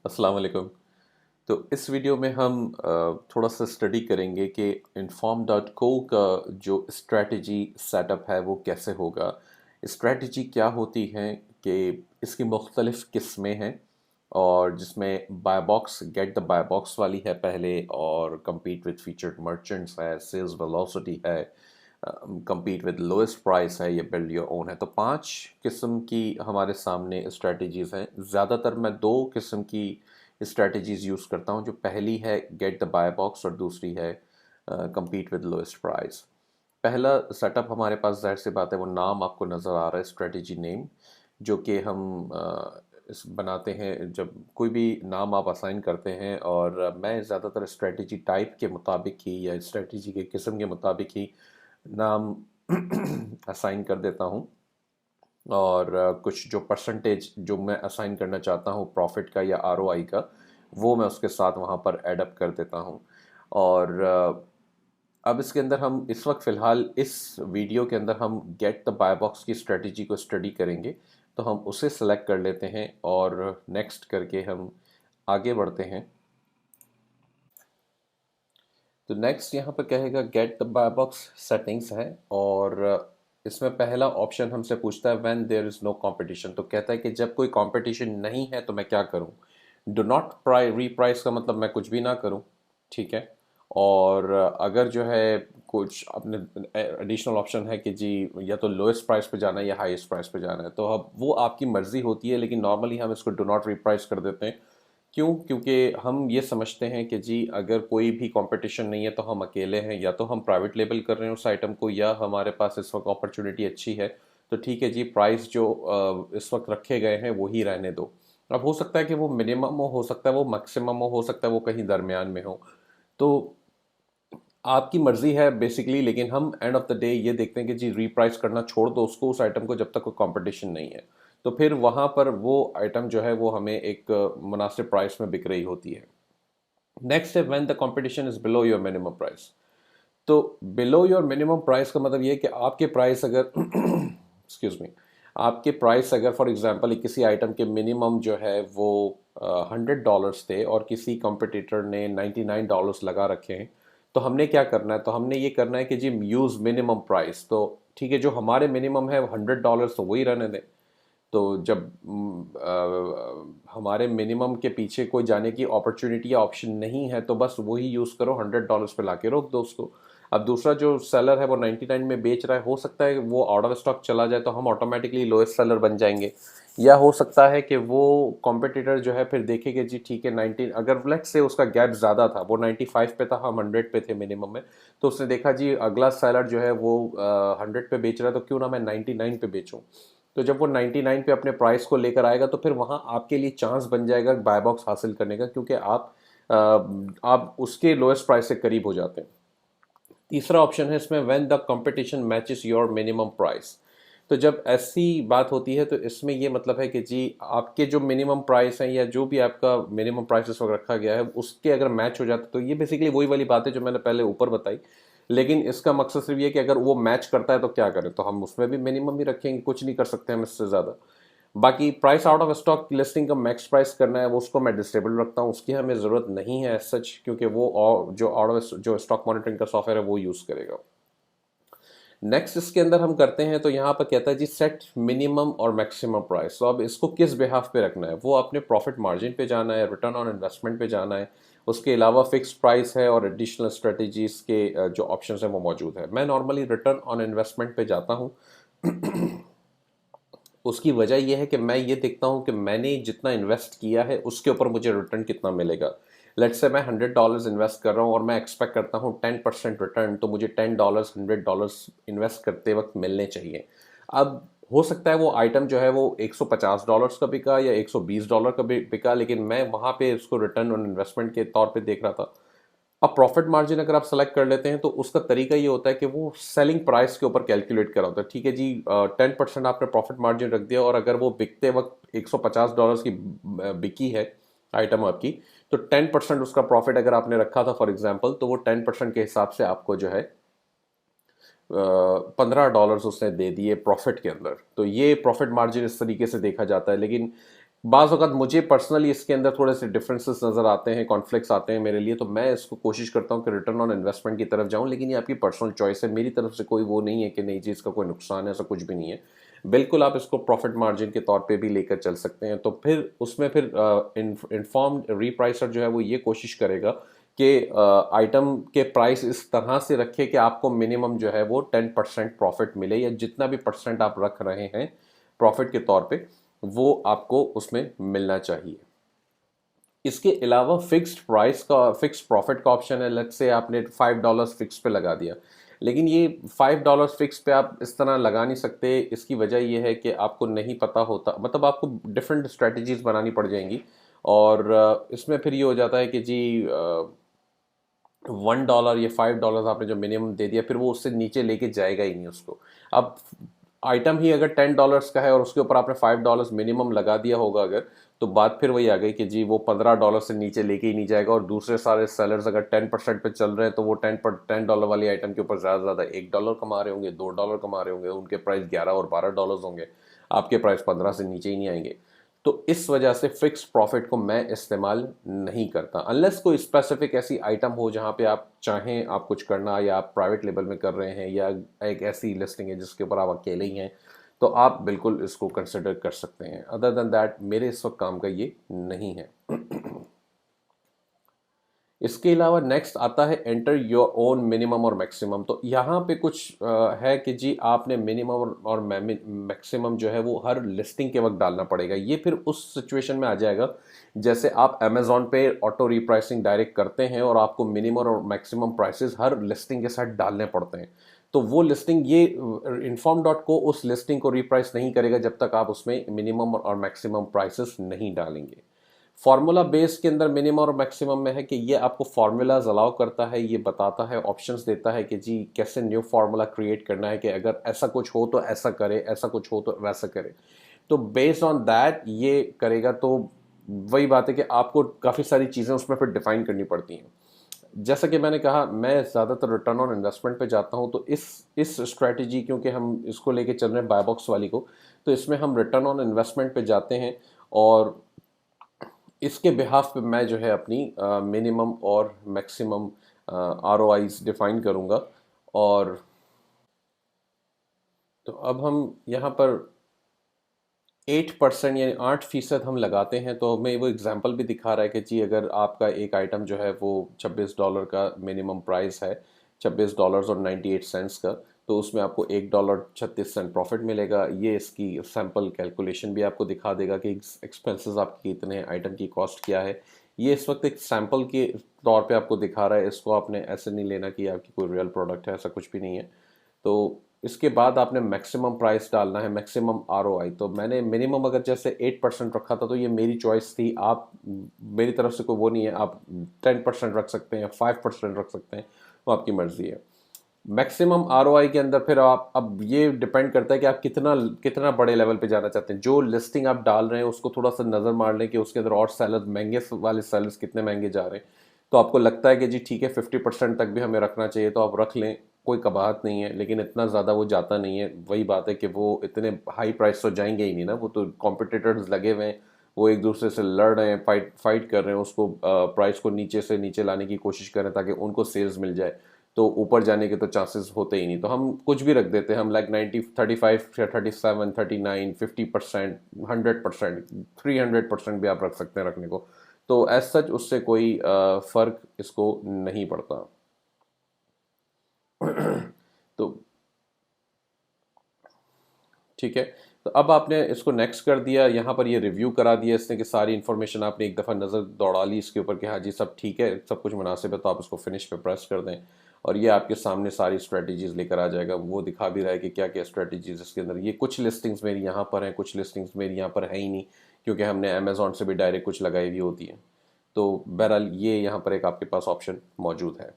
अस्सलाम वालेकुम। तो इस वीडियो में हम थोड़ा सा स्टडी करेंगे कि Inform.co का जो स्ट्रेटजी सेटअप है वो कैसे होगा। स्ट्रेटजी क्या होती है कि इसकी मुख्तलिफ़ किस्में हैं और जिसमें buy box get the buy box वाली है पहले, और compete विद फीचर्ड मर्चेंट्स है, सेल्स वेलोसिटी है, compete विद लोएस्ट प्राइस है, ये बिल्ड योर ओन है। तो 5 किस्म की हमारे सामने स्ट्रेटजीज़ हैं। ज़्यादातर मैं 2 किस्म की स्ट्रेटजीज़ यूज़ करता हूँ। जो पहली है गेट द बाय बॉक्स और दूसरी है compete विद लोएस्ट प्राइस। पहला सेटअप हमारे पास, ज़ाहिर सी बात है, वो नाम आपको नज़र आ रहा है, स्ट्रेटजी नेम, जो कि हम इस बनाते हैं जब कोई भी नाम आप असाइन करते हैं। और मैं ज़्यादातर स्ट्रेटजी टाइप के मुताबिक ही या स्ट्रेटजी के किस्म के मुताबिक ही नाम असाइन कर देता हूँ। और कुछ जो परसेंटेज जो मैं असाइन करना चाहता हूँ प्रॉफिट का या आरओआई का, वो मैं उसके साथ वहाँ पर एडअप कर देता हूँ। और अब इसके अंदर हम इस वक्त फ़िलहाल इस वीडियो के अंदर हम गेट द बाय बॉक्स की स्ट्रेटजी को स्टडी करेंगे। तो हम उसे सेलेक्ट कर लेते हैं और नेक्स्ट करके हम आगे बढ़ते हैं। तो नेक्स्ट यहाँ पर कहेगा get the buy box settings है, और इसमें पहला ऑप्शन हमसे पूछता है when there is no competition. तो कहता है कि जब कोई कंपटीशन नहीं है तो मैं क्या करूँ। डू नॉट रीप्राइस का मतलब मैं कुछ भी ना करूँ, ठीक है। और अगर जो है कुछ अपने एडिशनल ऑप्शन है कि जी या तो लोएस्ट प्राइस पे जाना है या हाईएस्ट प्राइस पे जाना है, तो अब वो आपकी मर्ज़ी होती है, लेकिन नॉर्मली हम इसको डू नॉट रीप्राइस कर देते हैं। क्यों? क्योंकि हम ये समझते हैं कि जी अगर कोई भी कंपटीशन नहीं है तो हम अकेले हैं, या तो हम प्राइवेट लेबल कर रहे हैं उस आइटम को, या हमारे पास इस वक्त अपॉर्चुनिटी अच्छी है। तो ठीक है जी, प्राइस जो इस वक्त रखे गए हैं वही रहने दो। अब हो सकता है कि वो मिनिमम हो सकता है वो मैक्सिमम हो सकता है वो कहीं दरमियान में हो। तो आपकी मर्जी है बेसिकली, लेकिन हम एंड ऑफ द डे ये देखते हैं कि जी रीप्राइस करना छोड़ दो उसको, उस आइटम को, जब तक कोई कंपटीशन नहीं है। तो फिर वहाँ पर वो आइटम जो है वो हमें एक मुनासिब प्राइस में बिक रही होती है। नेक्स्ट है when the competition is below your minimum price. तो बिलो योर मिनिमम प्राइस का मतलब ये है कि आपके प्राइस अगर एक्सक्यूज मी, आपके प्राइस अगर फॉर एग्जांपल किसी आइटम के मिनिमम जो है वो $100 थे और किसी कंपटीटर ने $99 लगा रखे हैं, तो हमने क्या करना है, तो हमने ये करना है कि जी यूज़ मिनिमम प्राइस। तो ठीक है, जो हमारे मिनिमम है $100 तो वही रहने दें। तो जब हमारे मिनिमम के पीछे कोई जाने की अपॉर्चुनिटी या ऑप्शन नहीं है तो बस वही यूज़ करो, $100 पे लाके रोक दो उसको। अब दूसरा जो सेलर है वो 99 में बेच रहा है, हो सकता है वो आउट ऑफ स्टॉक चला जाए तो हम ऑटोमेटिकली लोएस्ट सेलर बन जाएंगे। या हो सकता है कि वो कॉम्पिटिटर जो है फिर देखे कि जी ठीक है 19, अगर लेट्स से उसका गैप ज़्यादा था, वो 95 पे था, हम 100 पे थे मिनिमम में, तो उसने देखा जी अगला सेलर जो है वो 100 पे बेच रहा है, तो क्यों ना मैं 99 पे बेचूं। तो जब वो 99 पे अपने प्राइस को लेकर आएगा तो फिर वहाँ आपके लिए चांस बन जाएगा बाय बॉक्स हासिल करने का, क्योंकि आप उसके लोएस्ट प्राइस से करीब हो जाते हैं। तीसरा ऑप्शन है इसमें when the competition matches your minimum price. तो जब ऐसी बात होती है तो इसमें ये मतलब है कि जी आपके जो मिनिमम प्राइस हैं या जो भी आपका मिनिमम प्राइस इस वक्त रखा गया है उसके अगर मैच हो जाता, तो ये बेसिकली वही वाली बात है जो मैंने पहले ऊपर बताई। लेकिन इसका मकसद सिर्फ ये कि अगर वो मैच करता है तो क्या करें, तो हम उसमें भी मिनिमम ही रखेंगे, कुछ नहीं कर सकते हम इससे ज़्यादा। बाकी price out of stock listing का मैक्स प्राइस करना है वो उसको मैं डिसेबल रखता हूँ, उसकी हमें ज़रूरत नहीं है सच, क्योंकि वो जो आउट ऑफ जो स्टॉक मॉनिटरिंग का सॉफ्टवेयर है वो यूज़ करेगा। नेक्स्ट इसके अंदर हम करते हैं तो यहाँ पर कहता है जी सेट मिनिमम और मैक्सिमम प्राइस। तो अब इसको किस बिहाफ पे रखना है, वो अपने प्रॉफिट मार्जिन पे जाना है, रिटर्न ऑन इन्वेस्टमेंट पे जाना है, उसके अलावा फिक्स प्राइस है और एडिशनल स्ट्रेटजीज के जो ऑप्शंस हैं वो मौजूद है। मैं नॉर्मली रिटर्न ऑन इन्वेस्टमेंट पे जाता हूँ। उसकी वजह यह है कि मैं ये देखता हूँ कि मैंने जितना इन्वेस्ट किया है उसके ऊपर मुझे रिटर्न कितना मिलेगा। लेट्स से मैं $100 इन्वेस्ट कर रहा हूँ और मैं एक्सपेक्ट करता हूँ 10% रिटर्न, तो मुझे $10 $100 इन्वेस्ट करते वक्त मिलने चाहिए। अब हो सकता है वो आइटम जो है वो $150 का बिका या $120 का बिका, लेकिन मैं वहाँ पे उसको रिटर्न ऑन इन्वेस्टमेंट के तौर पे देख रहा था। अब प्रॉफिट मार्जिन अगर आप सेलेक्ट कर लेते हैं तो उसका तरीका ये होता है कि वो सेलिंग प्राइस के ऊपर कैलकुलेट करा होता है। ठीक है जी, 10% आपने प्रॉफिट मार्जिन रख दिया, और अगर वो बिकते वक्त $150 की बिकी है आइटम आपकी, तो 10% उसका प्रॉफिट अगर आपने रखा था फॉर एग्जाम्पल, तो वो 10% के हिसाब से आपको जो है $15 उसने दे दिए प्रॉफिट के अंदर। तो ये प्रॉफिट मार्जिन इस तरीके से देखा जाता है। लेकिन बाज़ वक़्त मुझे पर्सनली इसके अंदर थोड़े से डिफरेंसेस नज़र आते हैं, कॉन्फ्लिक्ट्स आते हैं मेरे लिए, तो मैं इसको कोशिश करता हूँ कि रिटर्न ऑन इन्वेस्टमेंट की तरफ जाऊँ, लेकिन ये आपकी पर्सनल चॉइस है। मेरी तरफ से कोई वो नहीं है कि नहीं जी इसका कोई नुकसान है, ऐसा कुछ भी नहीं है। बिल्कुल आप इसको प्रॉफिट मार्जिन के तौर पे भी लेकर चल सकते हैं। तो फिर उसमें फिर इन्फॉर्म्ड रीप्राइसर जो है वो ये कोशिश करेगा कि आइटम के प्राइस इस तरह से रखे कि आपको मिनिमम जो है वो 10% प्रॉफिट मिले, या जितना भी परसेंट आप रख रहे हैं प्रॉफिट के तौर पे वो आपको उसमें मिलना चाहिए। इसके अलावा फिक्स्ड प्राइस का, फिक्स्ड प्रॉफिट का ऑप्शन है। लेट्स से आपने $5 फिक्स पे लगा दिया, लेकिन ये $5 फिक्स पे आप इस तरह लगा नहीं सकते। इसकी वजह ये है कि आपको नहीं पता होता, मतलब आपको डिफरेंट स्ट्रेटजीज बनानी पड़ जाएंगी, और इसमें फिर ये हो जाता है कि जी $1 या $5 आपने जो मिनिमम दे दिया, फिर वो उससे नीचे लेके जाएगा ही नहीं उसको। अब आइटम ही अगर $10 का है और उसके ऊपर आपने $5 मिनिमम लगा दिया होगा अगर, तो बात फिर वही आ गई कि जी वो $15 से नीचे लेके ही नहीं जाएगा, और दूसरे सारे सेलर्स अगर 10% पे चल रहे हैं तो वो $10 वाली आइटम के ऊपर ज़्यादा से ज़्यादा $1 कमा रहे होंगे, $2 कमा रहे होंगे, उनके प्राइस 11 और $12 होंगे, आपके प्राइस 15 से नीचे ही नहीं आएंगे। तो इस वजह से फिक्स प्रॉफिट को मैं इस्तेमाल नहीं करता, अनलेस कोई स्पेसिफिक ऐसी आइटम हो जहां पे आप चाहें आप कुछ करना, या आप प्राइवेट लेवल में कर रहे हैं, या एक ऐसी लिस्टिंग है जिसके ऊपर आप अकेले ही हैं, तो आप बिल्कुल इसको कंसिडर कर सकते हैं। अदर देन दैट मेरे इस वक्त काम का ये नहीं है। इसके अलावा नेक्स्ट आता है एंटर योर ओन मिनिमम और मैक्सिमम। तो यहाँ पे कुछ है कि जी आपने मिनिमम और मैक्सिमम जो है वो हर लिस्टिंग के वक्त डालना पड़ेगा। ये फिर उस सिचुएशन में आ जाएगा जैसे आप अमेजोन पे ऑटो रीप्राइसिंग डायरेक्ट करते हैं और आपको मिनिमम और मैक्सिमम प्राइसेस हर लिस्टिंग के साथ डालने पड़ते हैं। तो वो लिस्टिंग, ये इन्फॉर्म.को उस लिस्टिंग को रीप्राइस नहीं करेगा जब तक आप उसमें मिनिमम और मैक्सिमम प्राइसेस नहीं डालेंगे। फार्मूला बेस के अंदर मिनिमम और मैक्सिमम में है कि ये आपको फार्मूलाज अलाउ करता है, ये बताता है, ऑप्शंस देता है कि जी कैसे न्यू फार्मूला क्रिएट करना है, कि अगर ऐसा कुछ हो तो ऐसा करे, ऐसा कुछ हो तो वैसा करे। तो बेस्ड ऑन दैट ये करेगा। तो वही बात है कि आपको काफ़ी सारी चीज़ें उसमें फिर डिफाइन करनी पड़ती हैं। जैसा कि मैंने कहा, मैं ज़्यादातर रिटर्न ऑन इन्वेस्टमेंट पे जाता हूँ। तो इस स्ट्रेटजी, क्योंकि हम इसको लेके चल रहे हैं बाय बॉक्स वाली को, तो इसमें हम रिटर्न ऑन इन्वेस्टमेंट पे जाते हैं, और इसके बिहाफ पे मैं जो है अपनी मिनिमम और मैक्सिमम आरओआईज डिफाइन करूँगा। और तो अब हम यहाँ पर 8% यानी 8% हम लगाते हैं। तो हमें वो एग्जांपल भी दिखा रहा है कि जी अगर आपका एक आइटम जो है वो $26 का मिनिमम प्राइस है, $26.98 का, तो उसमें आपको $1.36 प्रॉफिट मिलेगा। ये इसकी सैम्पल कैलकुलेशन भी आपको दिखा देगा कि एक्सपेंसेस आपके कितने हैं, आइटम की कॉस्ट क्या है। ये इस वक्त एक सैम्पल के तौर पे आपको दिखा रहा है, इसको आपने ऐसे नहीं लेना कि आपकी कोई रियल प्रोडक्ट है, ऐसा कुछ भी नहीं है। तो इसके बाद आपने मैक्सिमम प्राइस डालना है, मैक्सिमम आरओआई। तो मैंने मिनिमम अगर जैसे 8% रखा था, तो ये मेरी चॉइस थी। आप, मेरी तरफ से कोई वो नहीं है, आप 10% रख सकते हैं, 5% रख सकते हैं, वो आपकी मर्जी है। मैक्सिमम आरओआई के अंदर फिर आप, अब ये डिपेंड करता है कि आप कितना कितना बड़े लेवल पे जाना चाहते हैं। जो लिस्टिंग आप डाल रहे हैं उसको थोड़ा सा नज़र मार लें कि उसके अंदर और सेलर, महंगे वाले सेलर्स कितने महंगे जा रहे हैं। तो आपको लगता है कि जी ठीक है 50% तक भी हमें रखना चाहिए, तो आप रख लें, कोई कबाहत नहीं है। लेकिन इतना ज़्यादा वो जाता नहीं है। वही बात है कि वो इतने हाई प्राइस तो जाएंगे ही नहीं ना, वो तो कॉम्पिटिटर्स लगे हुए हैं, वो एक दूसरे से लड़ रहे हैं, फाइट कर रहे हैं, उसको प्राइस को नीचे से नीचे लाने की कोशिश कर रहे हैं ताकि उनको सेल्स मिल जाए। तो ऊपर जाने के तो चांसेस होते ही नहीं। तो हम कुछ भी रख देते हैं, हम लाइक 90, 35 या 37, 39, 50%, 100%, 300% भी आप रख सकते हैं रखने को। तो एज सच उससे कोई फ़र्क इसको नहीं पड़ता। तो ठीक है। तो अब आपने इसको नेक्स्ट कर दिया, यहाँ पर ये रिव्यू करा दिया इसने कि सारी इन्फॉर्मेशन आपने एक दफ़ा नज़र दौड़ा ली इसके ऊपर कि हाँ जी सब ठीक है, सब कुछ मुनासिब है, तो आप इसको फिनिश पे प्रेस कर दें, और ये आपके सामने सारी स्ट्रेटजीज़ लेकर आ जाएगा। वो दिखा भी रहा है कि क्या क्या स्ट्रेटजीज़ इसके अंदर। ये कुछ लिस्टिंग्स मेरी यहाँ पर हैं, कुछ लिस्टिंग्स मेरी यहाँ पर है ही नहीं, क्योंकि हमने अमेज़ॉन से भी डायरेक्ट कुछ लगाई हुई होती है। तो बहरहाल ये यहाँ पर एक आपके पास ऑप्शन मौजूद है।